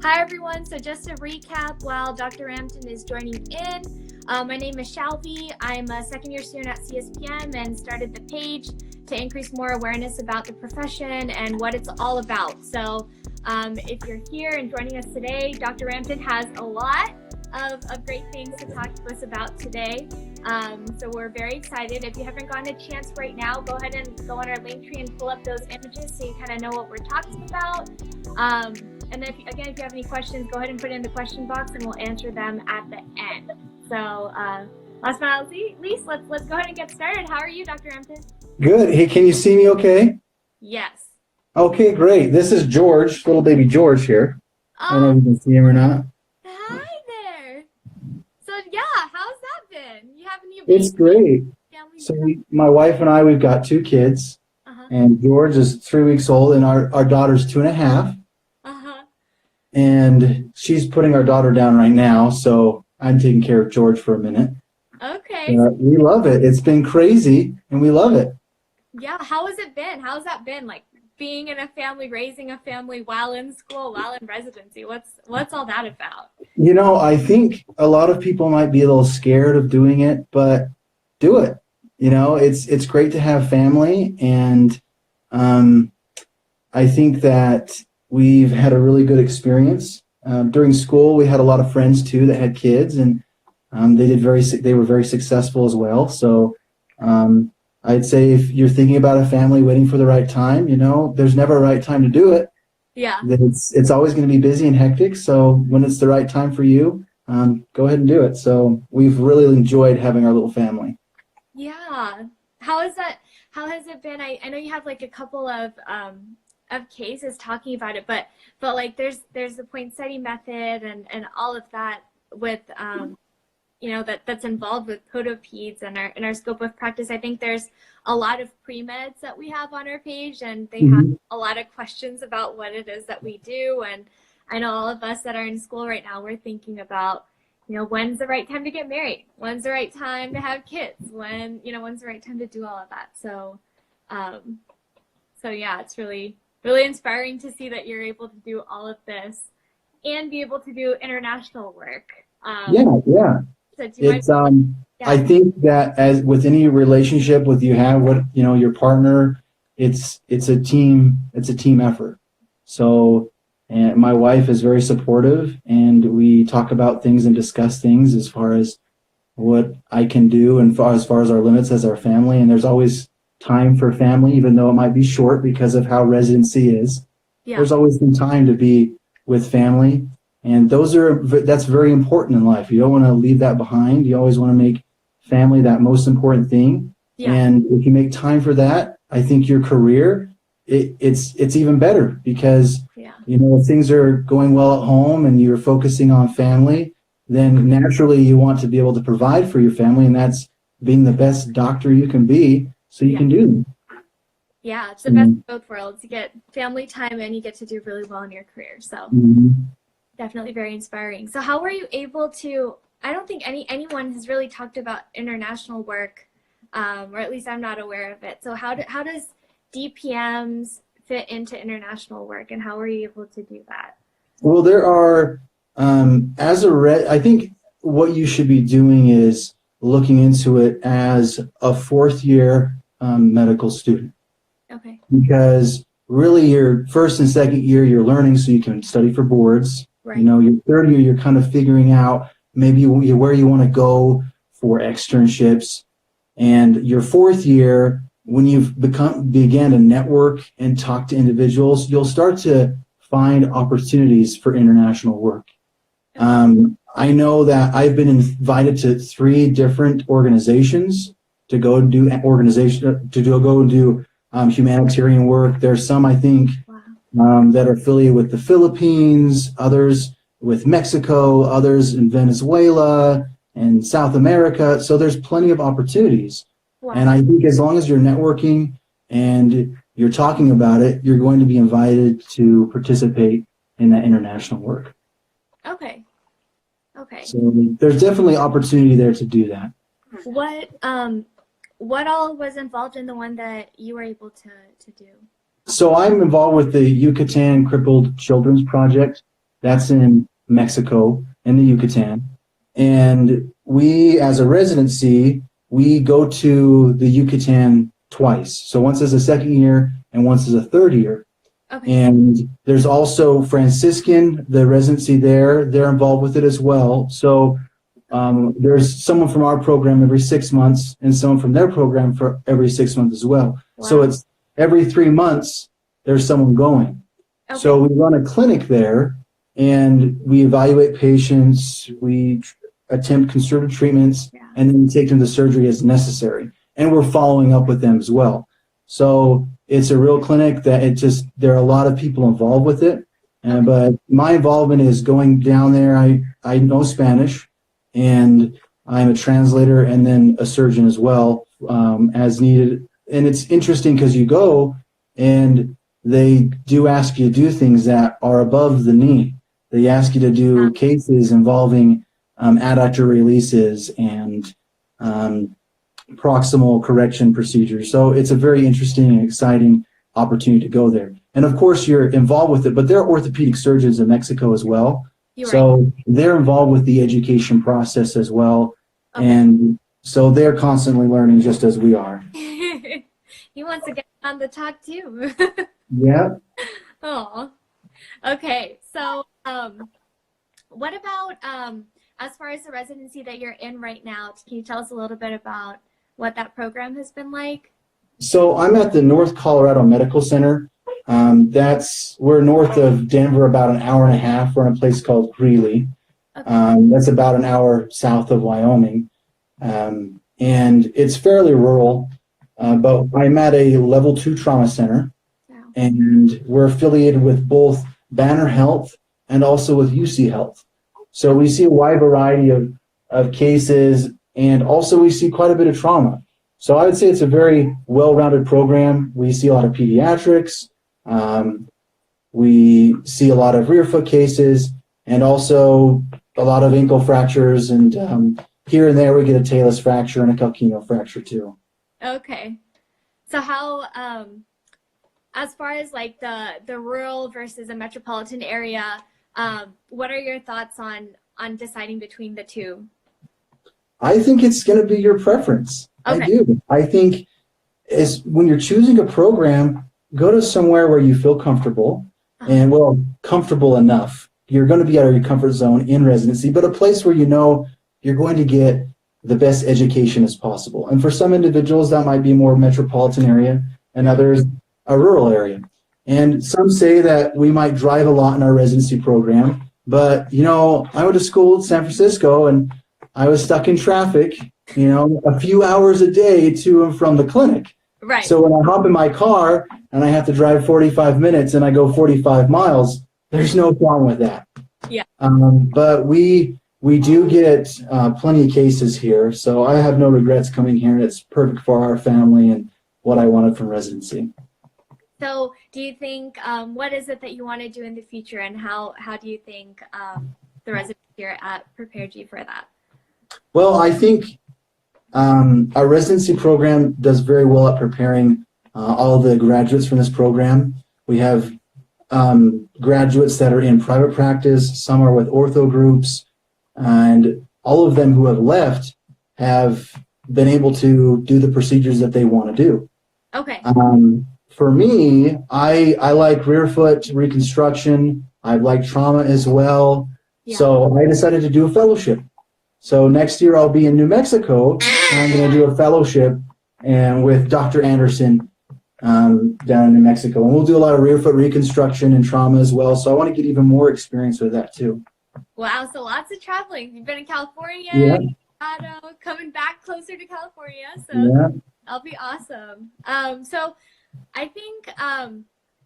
Hi everyone, so just to recap while Dr. Rampton is joining in, my name is Shelby. I'm a second year student at CSPM and started the page to increase more awareness about the profession and what it's all about. So if you're here and joining us today, Dr. Rampton has a lot of great things to talk to us about today. So we're very excited. If you haven't gotten a chance right now, go ahead and go on our link tree and pull up those images so you kind of know what we're talking about. And then, if you have any questions, go ahead and put it in the question box and we'll answer them at the end. So last but not least, let's go ahead and get started. How are you, Dr. Rampton? Good. Hey, can you see me okay? Yes. Okay, great. This is George, little baby George here. I don't know if you can see him or not. Hi there. So yeah, how's that been? You have a new baby? It's great. So my wife and I, we've got 2 kids, and George is 3 weeks old, and our daughter's 2.5. And she's putting our daughter down right now, so I'm taking care of George for a minute. Okay. We love it. It's been crazy, and we love it. Yeah, how has it been? How's that been? Like being in a family, raising a family while in school, while in residency. What's all that about? You know, I think a lot of people might be a little scared of doing it, but do it. You know, it's great to have family, and I think that we've had a really good experience. During school, we had a lot of friends too that had kids, and they were very successful as well. So I'd say if you're thinking about a family waiting for the right time, you know, there's never a right time to do it. Yeah. It's always going to be busy and hectic. So when it's the right time for you, go ahead and do it. So we've really enjoyed having our little family. Yeah. How has it been? I know you have like a couple of cases talking about it, but like there's the point study method and all of that with you know that's involved with podopeds and our scope of practice. I think there's a lot of pre-meds that we have on our page, and they have a lot of questions about what it is that we do. And I know all of us that are in school right now, we're thinking about, you know, when's the right time to get married? When's the right time to have kids? When's the right time to do all of that? So yeah, it's really inspiring to see that you're able to do all of this and be able to do international work. Yeah. So it's I think that as with any relationship your partner, it's a team effort. So, and my wife is very supportive, and we talk about things and discuss things as far as what I can do and as far as our limits as our family. And there's always time for family, even though it might be short because of how residency is. Yeah. There's always some time to be with family, and that's very important in life. You don't want to leave that behind. You always want to make family that most important thing. Yeah. And if you make time for that, I think your career it's even better because you know, if things are going well at home and you're focusing on family, then naturally you want to be able to provide for your family, and that's being the best doctor you can be. So you can do. Yeah, it's the best of both worlds. You get family time and you get to do really well in your career. So definitely very inspiring. So how were you able to, I don't think anyone has really talked about international work, or at least I'm not aware of it. So how does DPMs fit into international work, and how were you able to do that? Well, there are, I think what you should be doing is looking into it as a 4th year medical student. Okay. Because really your 1st and 2nd year you're learning so you can study for boards. Right. You know, your 3rd year you're kind of figuring out maybe where you want to go for externships. And your 4th year, when you've began to network and talk to individuals, you'll start to find opportunities for international work. I know that I've been invited to 3 different organizations to go and do humanitarian work. There's some, I think, that are affiliated with the Philippines, others with Mexico, others in Venezuela and South America. So there's plenty of opportunities. Wow. And I think as long as you're networking and you're talking about it, you're going to be invited to participate in that international work. Okay. So there's definitely opportunity there to do that. What all was involved in the one that you were able to do? So I'm involved with the Yucatan Crippled Children's Project. That's in Mexico, in the Yucatan. And we, as a residency, we go to the Yucatan twice. So once as a second year and once as a third year. Okay. And there's also Franciscan, the residency there. They're involved with it as well. So there's someone from our program every 6 months and someone from their program for every 6 months as well. Wow. So it's every 3 months, there's someone going. Okay. So we run a clinic there and we evaluate patients, we attempt concerted treatments, and then we take them to surgery as necessary. And we're following up with them as well. So it's a real clinic that there are a lot of people involved with it. But my involvement is going down there. I know Spanish, and I'm a translator and then a surgeon as well, as needed. And it's interesting because you go and they do ask you to do things that are above the knee. They ask you to do cases involving adductor releases and proximal correction procedures. So it's a very interesting and exciting opportunity to go there. And of course, you're involved with it, but there are orthopedic surgeons in Mexico as well. So they're involved with the education process as well. Okay. And so they're constantly learning just as we are. He wants to get on the talk too. Yeah. Oh, okay. So what about as far as the residency that you're in right now, can you tell us a little bit about what that program has been like? So I'm at the North Colorado Medical Center. We're north of Denver, about an hour and a half. We're in a place called Greeley. Okay. That's about an hour south of Wyoming. And it's fairly rural, but I'm at a level 2 trauma center. Wow. And we're affiliated with both Banner Health and also with UC Health. So we see a wide variety of cases, and also we see quite a bit of trauma. So I would say it's a very well-rounded program. We see a lot of pediatrics. We see a lot of rear foot cases, and also a lot of ankle fractures, and here and there we get a talus fracture and a calcaneal fracture too. Okay. So how, as far as like the rural versus a metropolitan area, what are your thoughts on deciding between the two? I think it's going to be your preference. Okay. I do. I think when you're choosing a program, go to somewhere where you feel comfortable and, well, comfortable enough. You're going to be out of your comfort zone in residency, but a place where you know you're going to get the best education as possible. And for some individuals, that might be more metropolitan area, and others a rural area. And some say that we might drive a lot in our residency program, but, you know, I went to school in San Francisco and I was stuck in traffic, you know, a few hours a day to and from the clinic. Right. So when I hop in my car and I have to drive 45 minutes and I go 45 miles, there's no problem with that. Yeah. But we do get plenty of cases here, so I have no regrets coming here. It's perfect for our family and what I wanted from residency. So do you think, what is it that you want to do in the future, and how do you think the residency here prepared you for that? Well, I think our residency program does very well at preparing all the graduates from this program. We have graduates that are in private practice, some are with ortho groups, and all of them who have left have been able to do the procedures that they want to do. Okay. For me, I like rear foot reconstruction. I like trauma as well. Yeah. So I decided to do a fellowship. So next year I'll be in New Mexico. I'm going to do a fellowship and with Dr. Anderson down in New Mexico. And we'll do a lot of rear foot reconstruction and trauma as well. So I want to get even more experience with that too. Wow, so lots of traveling. You've been in California, yeah. Colorado, coming back closer to California. So yeah. That'll be awesome. So I think,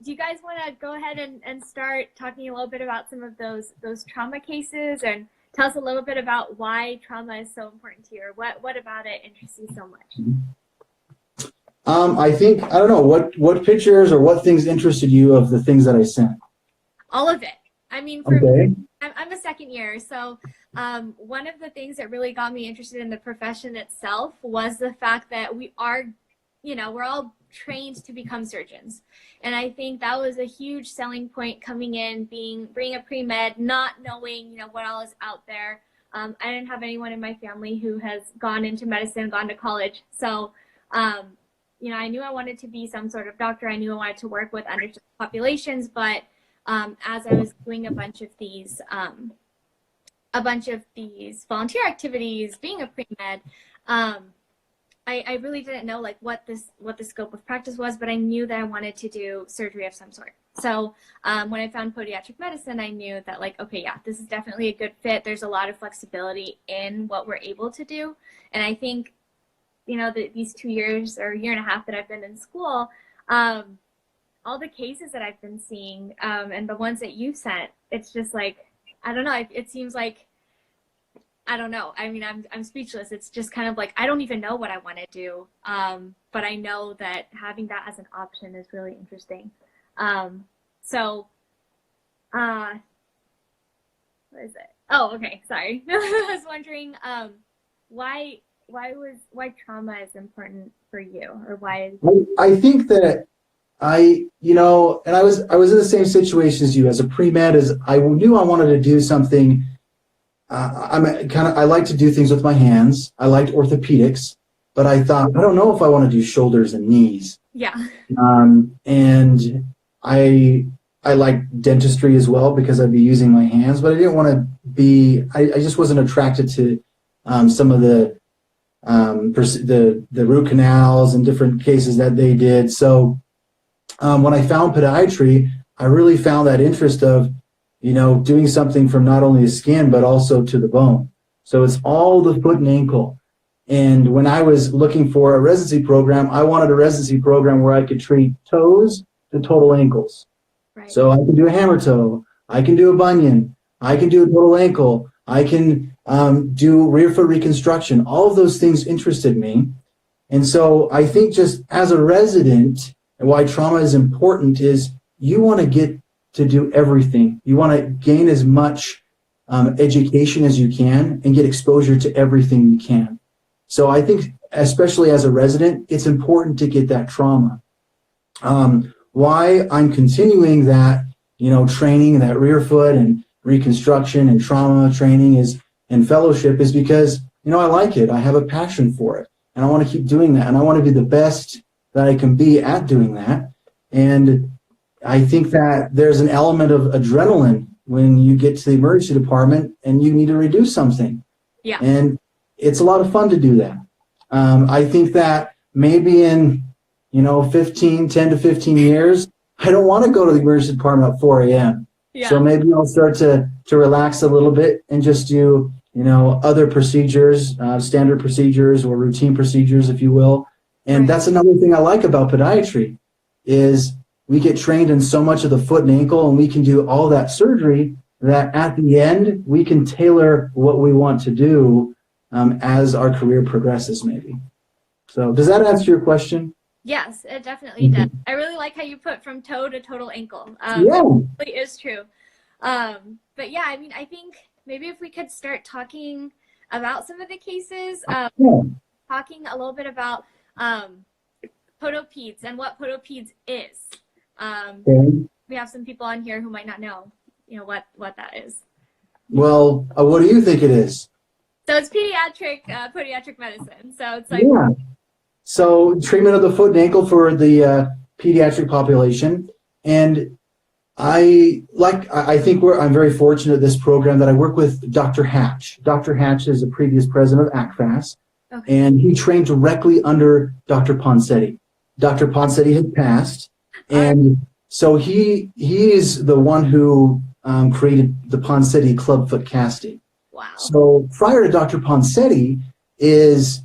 do you guys want to go ahead and start talking a little bit about some of those trauma cases, and tell us a little bit about why trauma is so important to you, or what about it interests you so much? I think, I don't know, what pictures or what things interested you of the things that I sent? All of it. I mean, for me, I'm a second year, so one of the things that really got me interested in the profession itself was the fact that we are, you know, we're all trained to become surgeons. And I think that was a huge selling point coming in, being a pre-med, not knowing, you know, what all is out there. I didn't have anyone in my family who has gone into medicine, gone to college. So, you know, I knew I wanted to be some sort of doctor. I knew I wanted to work with underserved populations, but as I was doing a bunch of these volunteer activities, being a pre-med, I really didn't know like what the scope of practice was, but I knew that I wanted to do surgery of some sort. So when I found podiatric medicine, I knew that like, okay, yeah, this is definitely a good fit. There's a lot of flexibility in what we're able to do. And I think, you know, these 2 years or year and a half that I've been in school, all the cases that I've been seeing and the ones that you sent, it's just like, I don't know, it seems like, I don't know. I mean, I'm speechless. It's just kind of like, I don't even know what I want to do. But I know that having that as an option is really interesting. So, what is it? Oh, okay. Sorry. I was wondering, why trauma is important for you, or why? I think that you know, and I was in the same situation as you. As a pre-med, as I knew I wanted to do something. I like to do things with my hands. I liked orthopedics, but I thought, I don't know if I want to do shoulders and knees. Yeah. And I like dentistry as well because I'd be using my hands, but I didn't want to be, I just wasn't attracted to some of the root canals and different cases that they did. So when I found podiatry, I really found that interest of, you know, doing something from not only the skin, but also to the bone. So it's all the foot and ankle. And when I was looking for a residency program, I wanted a residency program where I could treat toes to total ankles. Right. So I can do a hammer toe. I can do a bunion. I can do a total ankle. I can do rear foot reconstruction. All of those things interested me. And so I think just as a resident, and why trauma is important is you want to get to do everything. You want to gain as much education as you can and get exposure to everything you can. So I think, especially as a resident, it's important to get that trauma. Why I'm continuing that, you know, training, that rear foot and reconstruction and trauma training and fellowship is because, you know, I like it. I have a passion for it, and I want to keep doing that, and I want to be the best that I can be at doing that. And I think that there's an element of adrenaline when you get to the emergency department and you need to reduce something. Yeah. And it's a lot of fun to do that. I think that maybe in, you know, 10 to 15 years, I don't want to go to the emergency department at 4 a.m. Yeah. So maybe I'll start to relax a little bit and just do, you know, other procedures, standard procedures or routine procedures, if you will. And right. That's another thing I like about podiatry is we get trained in so much of the foot and ankle, and we can do all that surgery that at the end, we can tailor what we want to do as our career progresses, maybe. So does that answer your question? Yes, it definitely does. I really like how you put from toe to total ankle. Yeah. It really is true. But yeah, I mean, I think maybe if we could start talking about some of the cases, talking a little bit about podopeds and what podopeds is. We have some people on here who might not know, you know, what that is. Well, what do you think it is? So it's podiatric medicine. So it's like So treatment of the foot and ankle for the pediatric population, and I think I'm very fortunate at this program that I work with Dr. Hatch. Dr. Hatch is a previous president of ACFAS, and he trained directly under Dr. Ponsetti. Dr. Ponsetti had passed. And so he is the one who created the Ponsetti clubfoot casting. Wow. So prior to Dr. Ponsetti is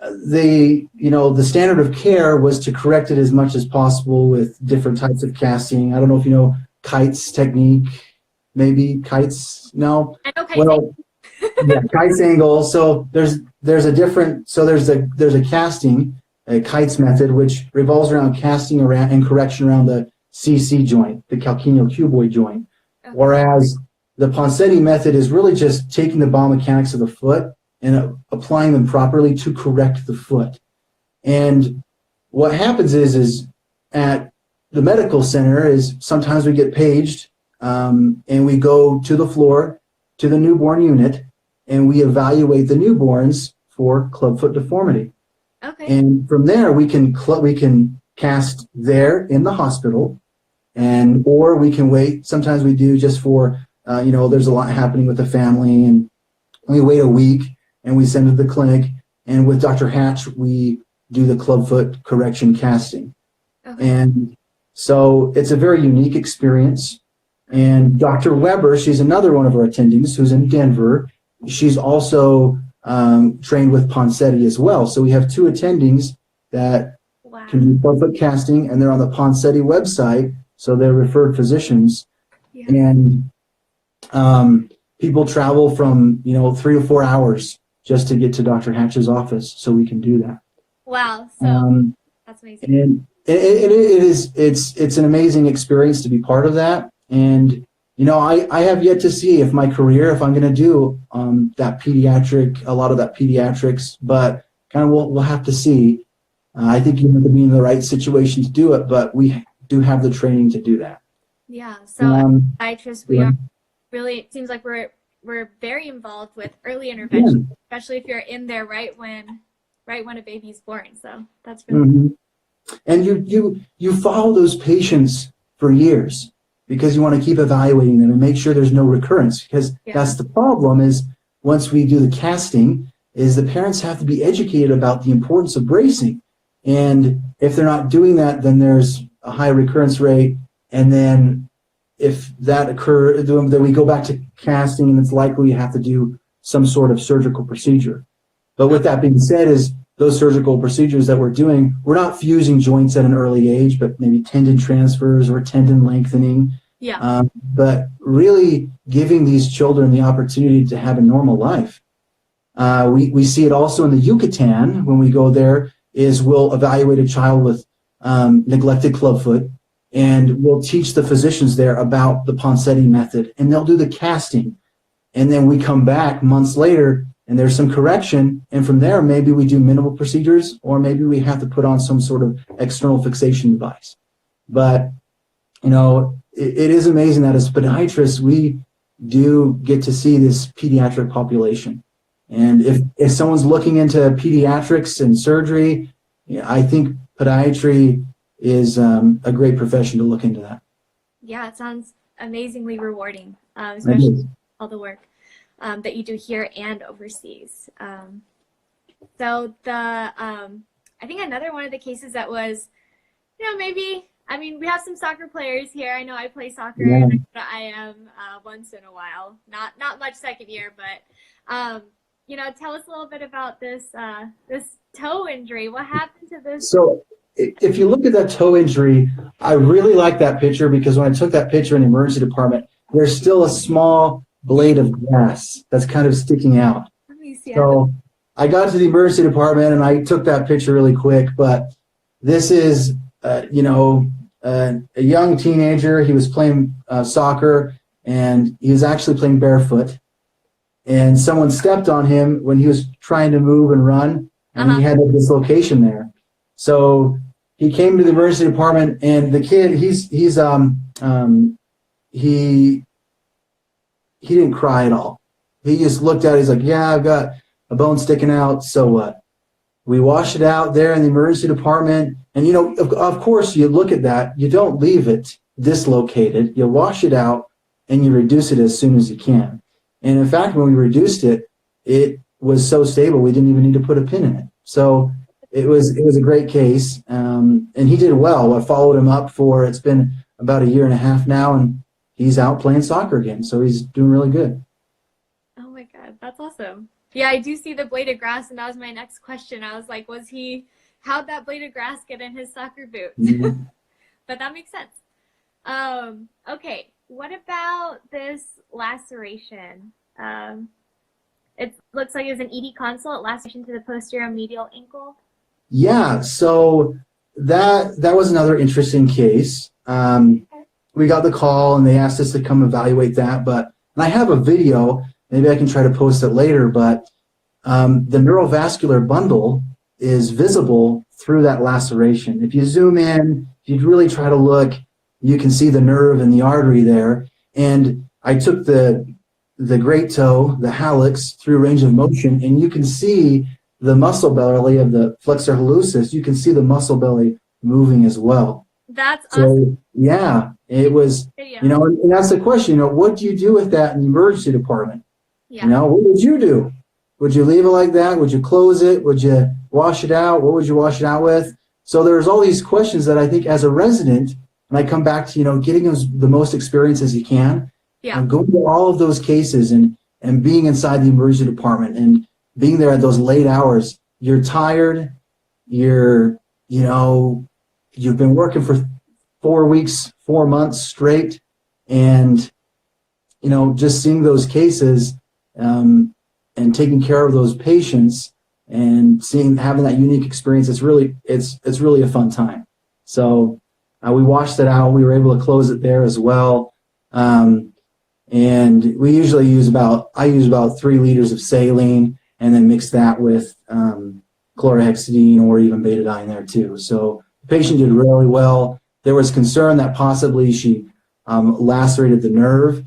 the standard of care was to correct it as much as possible with different types of casting. I don't know if you know Kite's technique, maybe Kite's, no? I know Kite's angle. Yeah, Kite's angle. So there's a casting, a Kite's method, which revolves around casting around and correction around the CC joint, the calcaneal-cuboid joint. Okay. Whereas the Ponsetti method is really just taking the biomechanics of the foot and applying them properly to correct the foot. And what happens is at the medical center is sometimes we get paged, and we go to the floor to the newborn unit, and we evaluate the newborns for clubfoot deformity. Okay. And from there, we can cast there in the hospital, or we can wait. Sometimes we do just for, there's a lot happening with the family, and we wait a week and we send it to the clinic. And with Dr. Hatch, we do the clubfoot correction casting. Okay. And so it's a very unique experience. And Dr. Weber, she's another one of our attendings who's in Denver. She's also trained with Ponseti as well. So we have two attendings that can do clubfoot casting, and they're on the Ponseti website. So they're referred physicians. Yeah. And people travel from, 3 to 4 hours just to get to Dr. Hatch's office so we can do that. Wow. So that's amazing. And it's an amazing experience to be part of that. And, I have yet to see if my career, if I'm going to do a lot of that pediatrics, but kind of we'll have to see. I think you have to be in the right situation to do it, but we do have the training to do that. Yeah. So podiatrists, we are really, it seems like we're very involved with early intervention, especially if you're in there right when a baby's born. So that's really And you follow those patients for years because you want to keep evaluating them and make sure there's no recurrence, because that's the problem is once we do the casting is the parents have to be educated about the importance of bracing. And if they're not doing that, then there's a high recurrence rate. And then if that occurs, then we go back to casting, and it's likely we have to do some sort of surgical procedure. But with that being said, is those surgical procedures that we're doing, we're not fusing joints at an early age, but maybe tendon transfers or tendon lengthening. Yeah. But really giving these children the opportunity to have a normal life. We see it also in the Yucatan when we go there. Is we'll evaluate a child with neglected clubfoot, and we'll teach the physicians there about the Ponseti method, and they'll do the casting. And then we come back months later, and there's some correction, and from there, maybe we do minimal procedures, or maybe we have to put on some sort of external fixation device. But, it is amazing that as podiatrists, we do get to see this pediatric population. And if someone's looking into pediatrics and surgery, I think podiatry is a great profession to look into that. Yeah, it sounds amazingly rewarding, especially all the work that you do here and overseas. So I think another one of the cases that was, we have some soccer players here. I know I play soccer, and I am once in a while, not much second year, but tell us a little bit about this toe injury. What happened to this? So if you look at that toe injury, I really like that picture because when I took that picture in the emergency department, there's still a small blade of grass that's kind of sticking out. Let me see. So I got to the emergency department and I took that picture really quick, but this is, a young teenager. He was playing soccer, and he was actually playing barefoot. And someone stepped on him when he was trying to move and run, and he had a dislocation there. So he came to the emergency department, and the kid, he didn't cry at all. He just looked at it. He's like, "Yeah, I've got a bone sticking out. So what?" We washed it out there in the emergency department, and of course, you look at that. You don't leave it dislocated. You wash it out, and you reduce it as soon as you can. And in fact, when we reduced it, it was so stable we didn't even need to put a pin in it. So it was a great case, and he did well. I followed him up it's been about 1.5 years now, and he's out playing soccer again. So he's doing really good. Oh my God, that's awesome. Yeah, I do see the blade of grass, and that was my next question. I was like, how'd that blade of grass get in his soccer boots? Mm-hmm. But that makes sense. Okay. What about this laceration? It looks like it was an ED consult, laceration to the posterior medial ankle. Yeah, so that was another interesting case. We got the call, and they asked us to come evaluate that. And I have a video. Maybe I can try to post it later. But the neurovascular bundle is visible through that laceration. If you zoom in, if you really try to look, you can see the nerve and the artery there. And I took the great toe, the hallux, through range of motion, and you can see the muscle belly of the flexor hallucis. You can see the muscle belly moving as well. That's awesome. So, yeah, it was, you know, and that's the question, you know, what do you do with that in the emergency department? Yeah. You know, what would you do? Would you leave it like that? Would you close it? Would you wash it out? What would you wash it out with? So there's all these questions that I think as a resident, and I come back to, you know, getting the most experience as you can, and going to all of those cases and being inside the emergency department and being there at those late hours. You're tired. You know, you've been working for 4 weeks, 4 months straight, and, you know, just seeing those cases and taking care of those patients and having that unique experience, it's really a fun time. So we washed it out. We were able to close it there as well. And we usually I use about 3 liters of saline and then mix that with chlorhexidine or even betadine there too. So the patient did really well. There was concern that possibly she lacerated the nerve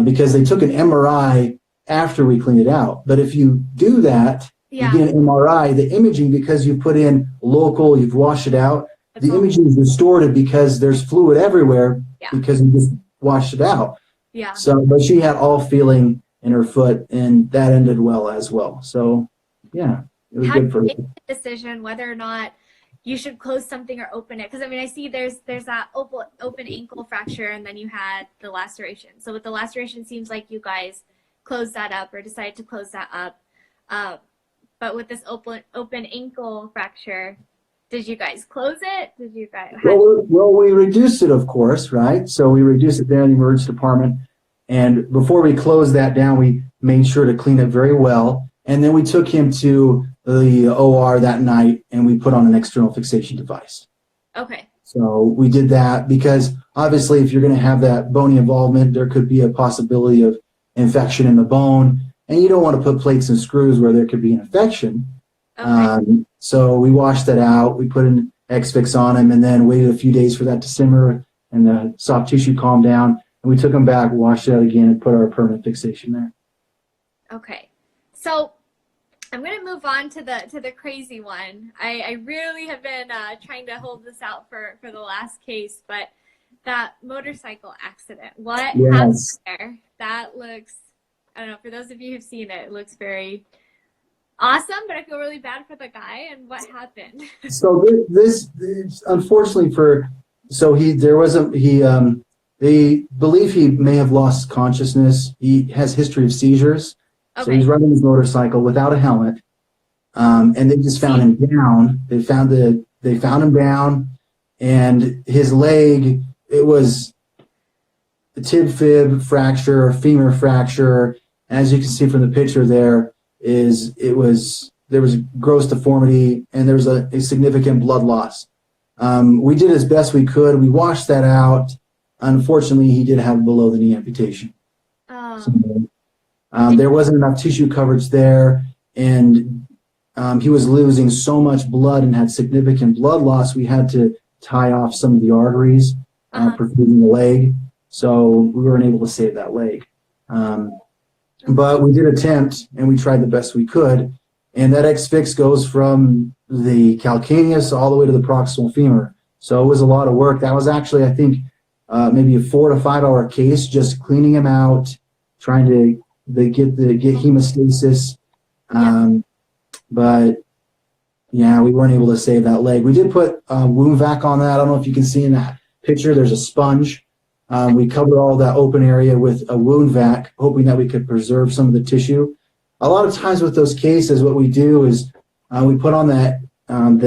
because they took an MRI after we cleaned it out. But if you do that, you get an MRI, the imaging, because you put in local, you've washed it out, the imaging is distorted because there's fluid everywhere because you just washed it out. Yeah. So, but she had all feeling in her foot, and that ended well as well. So, yeah, it was good for her. How do you make the decision whether or not you should close something or open it? Because I mean, I see there's that open ankle fracture, and then you had the laceration. So with the laceration, seems like you guys closed that up or decided to close that up. But with this open ankle fracture, did you guys close it? Did you guys? Well, we reduced it, of course, right? So we reduced it there in the emergency department. And before we closed that down, we made sure to clean it very well. And then we took him to the OR that night, and we put on an external fixation device. Okay. So we did that because obviously if you're going to have that bony involvement, there could be a possibility of infection in the bone. And you don't want to put plates and screws where there could be an infection. Okay. So we washed that out. We put an X-Fix on him and then waited a few days for that to simmer and the soft tissue calmed down. And we took him back, washed it out again, and put our permanent fixation there. Okay. So I'm going to move on to the crazy one. I really have been trying to hold this out for the last case, but that motorcycle accident, what happened there? That looks, I don't know, for those of you who've seen it, it looks very awesome, but I feel really bad for the guy. And what happened? So this unfortunately they believe he may have lost consciousness. He has history of seizures. Okay. So he's riding his motorcycle without a helmet. And they just found him down. They found him down, and his leg, it was a tib fib fracture, a femur fracture. As you can see from the picture there, there was gross deformity, and there was a significant blood loss. We did as best we could. We washed that out. Unfortunately, he did have below the knee amputation. Oh. So, there wasn't enough tissue coverage there, and he was losing so much blood and had significant blood loss. We had to tie off some of the arteries, perfusing the leg. So we weren't able to save that leg. But we did attempt, and we tried the best we could. And that X-Fix goes from the calcaneus all the way to the proximal femur. So it was a lot of work. That was actually, I think, maybe a 4 to 5 hour case, just cleaning him out, trying to get hemostasis. But yeah, we weren't able to save that leg. We did put wound vac on that. I don't know if you can see in that picture, there's a sponge. We covered all that open area with a wound vac, hoping that we could preserve some of the tissue. A lot of times with those cases, what we do is we put on that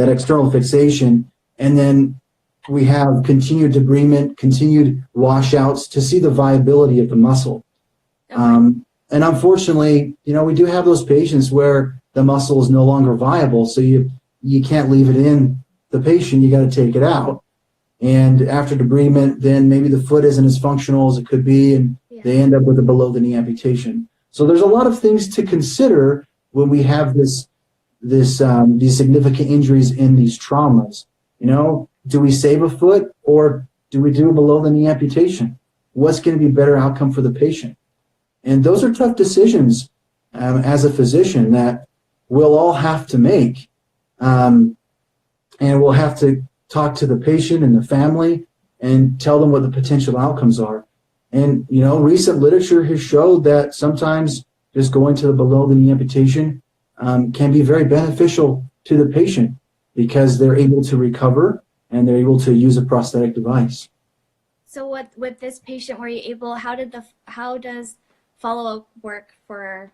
external fixation, and then we have continued debridement, continued washouts to see the viability of the muscle. Okay. And unfortunately, we do have those patients where the muscle is no longer viable, so you can't leave it in the patient. You got to take it out. And after debridement, then maybe the foot isn't as functional as it could be, and they end up with a below the knee amputation. So there's a lot of things to consider when we have this these significant injuries in these traumas. You know, do we save a foot or do we do a below the knee amputation? What's going to be a better outcome for the patient? And those are tough decisions as a physician that we'll all have to make. And we'll have to talk to the patient and the family and tell them what the potential outcomes are. And, you know, recent literature has showed that sometimes just going to the below the knee amputation can be very beneficial to the patient because they're able to recover and they're able to use a prosthetic device. So with this patient, were you able, how does follow-up work for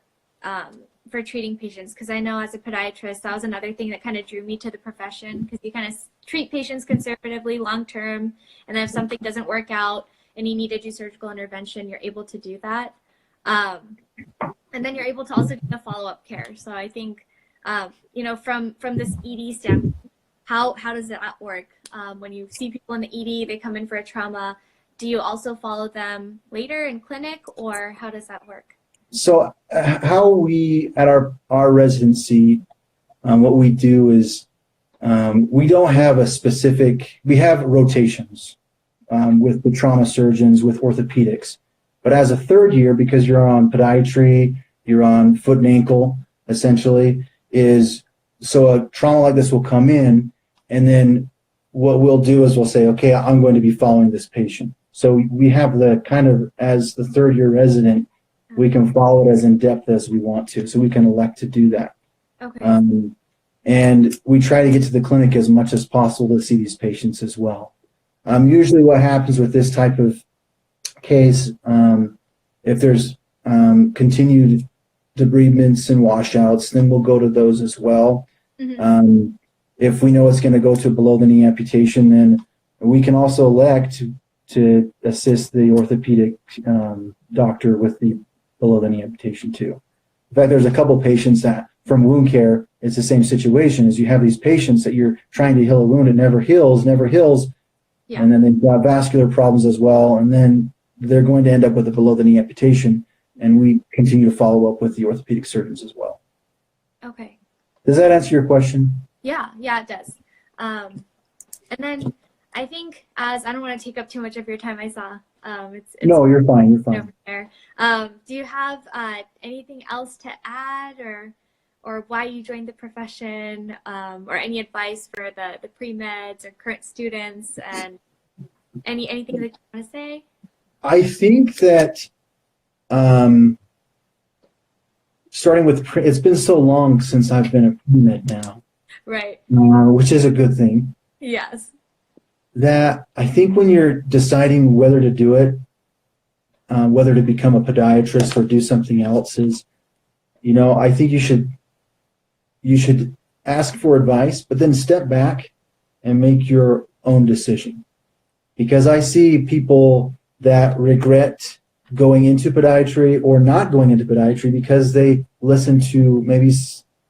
treating patients? Because I know as a podiatrist, that was another thing that kind of drew me to the profession, because you kind of treat patients conservatively long-term, and then if something doesn't work out and you need to do surgical intervention, you're able to do that. And then you're able to also do the follow-up care. So I think, you know, from this ED standpoint, how does that work? When you see people in the ED, they come in for a trauma, do you also follow them later in clinic, or how does that work? So how we, at our residency, what we do is we don't have a specific, we have rotations with the trauma surgeons, with orthopedics. But as a third year, because you're on podiatry, you're on foot and ankle, essentially, so a trauma like this will come in, and then what we'll do is we'll say, okay, I'm going to be following this patient. So we have the kind of, as the third year resident, we can follow it as in depth as we want to. So we can elect to do that. Okay. And we try to get to the clinic as much as possible to see these patients as well. Usually what happens with this type of case, if there's continued debridements and washouts, then we'll go to those as well. Mm-hmm. If we know it's going to go to below the knee amputation, then we can also elect to assist the orthopedic doctor with the below the knee amputation too. In fact, there's a couple patients that from wound care, it's the same situation as you have these patients that you're trying to heal a wound, it never heals. Yeah. And then they've got vascular problems as well. And then they're going to end up with a below the knee amputation. And we continue to follow up with the orthopedic surgeons as well. Okay. Does that answer your question? Yeah, it does. And then I think, as I don't want to take up too much of your time, I saw it's no, you're fine. Over there. Do you have anything else to add, or why you joined the profession, or any advice for the pre-meds or current students, and anything that you want to say? I think that starting with it's been so long since I've been a pre-med now, right? Which is a good thing. Yes. That I think when you're deciding whether to do it, whether to become a podiatrist or do something else, is, you know, I think you should ask for advice, but then step back and make your own decision. Because I see people that regret going into podiatry or not going into podiatry because they listened to maybe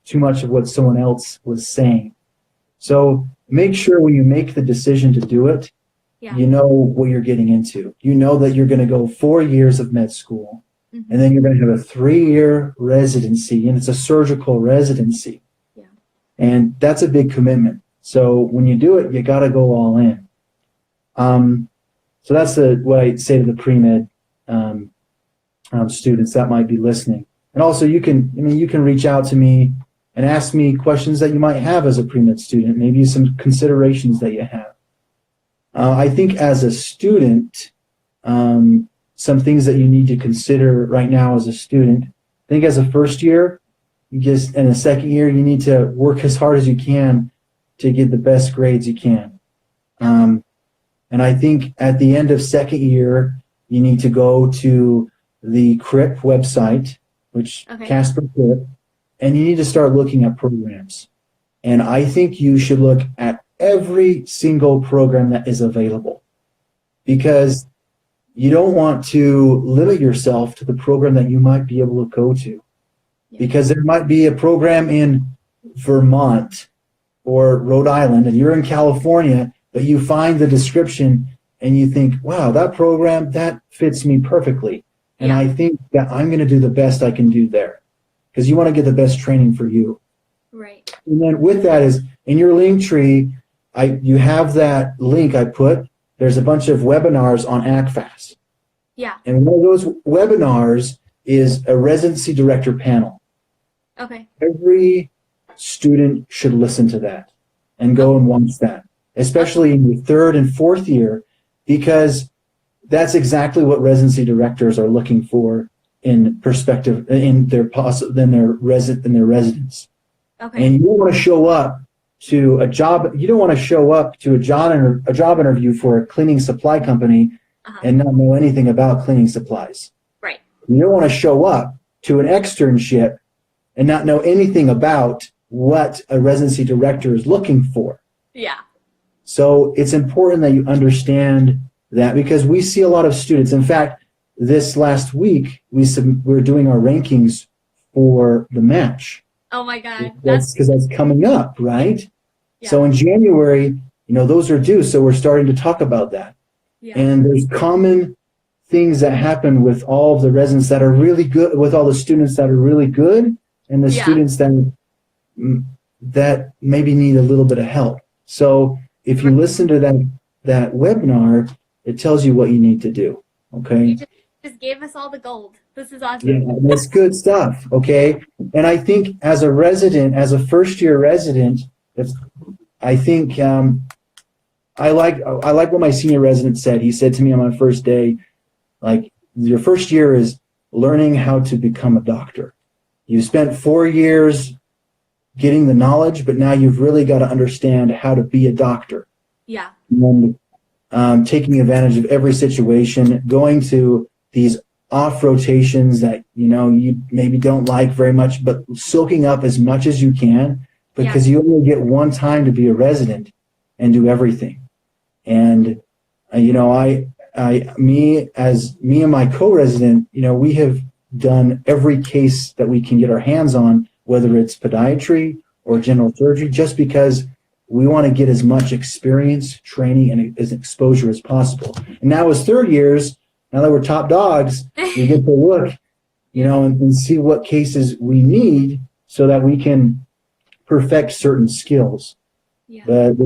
too much of what someone else was saying. So make sure when you make the decision to do it, you know what you're getting into. You know that you're going to go 4 years of med school, and then you're going to have a 3-year residency, and it's a surgical residency. Yeah. And that's a big commitment. So when you do it, you got to go all in. So that's what I say to the pre-med students that might be listening. And also you can reach out to me and ask me questions that you might have as a pre-med student, maybe some considerations that you have. I think as a student, some things that you need to consider right now as a student. I think as a first year, and a second year, you need to work as hard as you can to get the best grades you can. And I think at the end of second year, you need to go to the CRIP website, which Casper CRIP, and you need to start looking at programs. And I think you should look at every single program that is available, because you don't want to limit yourself to the program that you might be able to go to. Because there might be a program in Vermont or Rhode Island, and you're in California, but you find the description and you think, wow, that program, that fits me perfectly. And I think that I'm going to do the best I can do there, because you want to get the best training for you. Right. And then with that is in your link tree, you have that link I put. There's a bunch of webinars on ACFAS. Yeah. And one of those webinars is a residency director panel. Okay. Every student should listen to that and go and watch that, especially in your third and fourth year, because that's exactly what residency directors are looking for in perspective in their residents. Okay. And you don't want to show up to a job. You don't want to show up to a job interview for a cleaning supply company and not know anything about cleaning supplies. Right. You don't want to show up to an externship and not know anything about what a residency director is looking for. Yeah. So it's important that you understand that, because we see a lot of students. In fact, this last week we're doing our rankings for the match. Oh my God. That's because that's coming up, right? Yeah. So in January, those are due. So we're starting to talk about that. Yeah. And there's common things that happen with all of the residents that are really good, with all the students that are really good, and the students that maybe need a little bit of help. So if you listen to that webinar, it tells you what you need to do. Okay. You just gave us all the gold. This is awesome. Yeah, that's good stuff. Okay. And I think as a resident, as a first-year resident, I think I like what my senior resident said. He said to me on my first day, like, your first year is learning how to become a doctor. You spent 4 years getting the knowledge, but now you've really got to understand how to be a doctor. Yeah. And taking advantage of every situation, going to these off rotations that you maybe don't like very much, but soaking up as much as you can, because you only get one time to be a resident and do everything. And me and my co-resident, we have done every case that we can get our hands on, whether it's podiatry or general surgery, just because we want to get as much experience, training, and as exposure as possible. And now as third years, now that we're top dogs, we get to look, and see what cases we need so that we can perfect certain skills. Yeah. But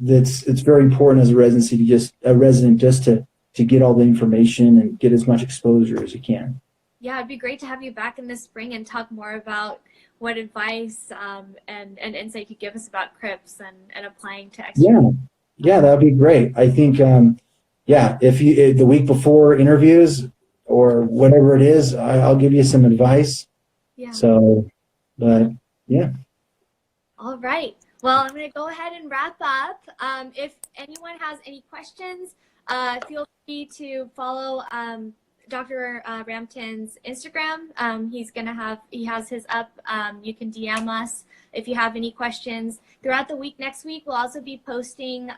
it's very important as a resident just to get all the information and get as much exposure as you can. Yeah, it'd be great to have you back in the spring and talk more about what advice and insight you give us about CRIPS and applying to extra. Yeah, that would be great. I think, if the week before interviews or whatever it is, I'll give you some advice. Yeah. So, but yeah. All right. Well, I'm going to go ahead and wrap up. If anyone has any questions, feel free to follow Dr. Rampton's Instagram. He has his up. You can DM us if you have any questions. Throughout the week, next week, we'll also be posting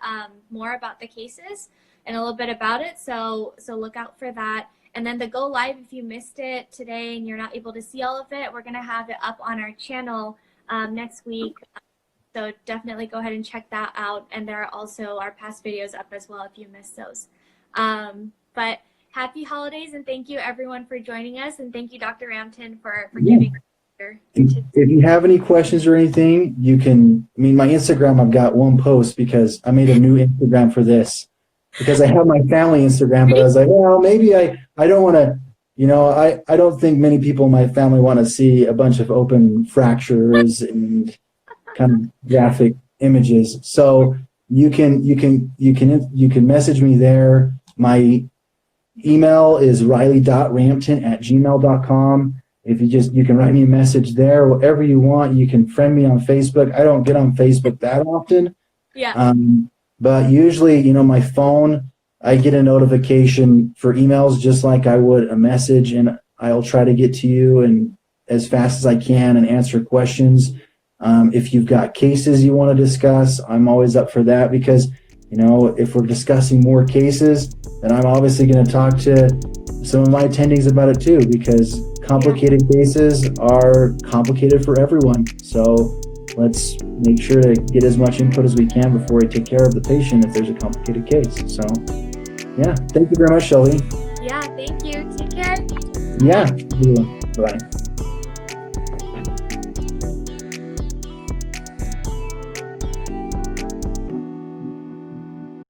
more about the cases and a little bit about it. So look out for that. And then the go live, if you missed it today and you're not able to see all of it, we're going to have it up on our channel next week. So definitely go ahead and check that out. And there are also our past videos up as well if you missed those. But happy holidays, and thank you everyone for joining us, and thank you, Dr. Rampton, for giving your If you have any questions or anything, you can, my Instagram, I've got one post because I made a new Instagram for this, because I have my family Instagram, but I was like, well, maybe I don't want to, I don't think many people in my family want to see a bunch of open fractures and kind of graphic images. So you can message me there. My email is riley.rampton@gmail.com. If you can write me a message there, whatever you want. You can friend me on Facebook. I don't get on Facebook that often. Yeah. But usually, my phone, I get a notification for emails just like I would a message, and I'll try to get to you and as fast as I can and answer questions. If you've got cases you want to discuss, I'm always up for that, because if we're discussing more cases, then I'm obviously going to talk to some of my attendees about it too, because complicated cases are complicated for everyone. So let's make sure to get as much input as we can before we take care of the patient if there's a complicated case. So yeah, thank you very much, Shelby. Yeah, thank you. Take care. Yeah, bye.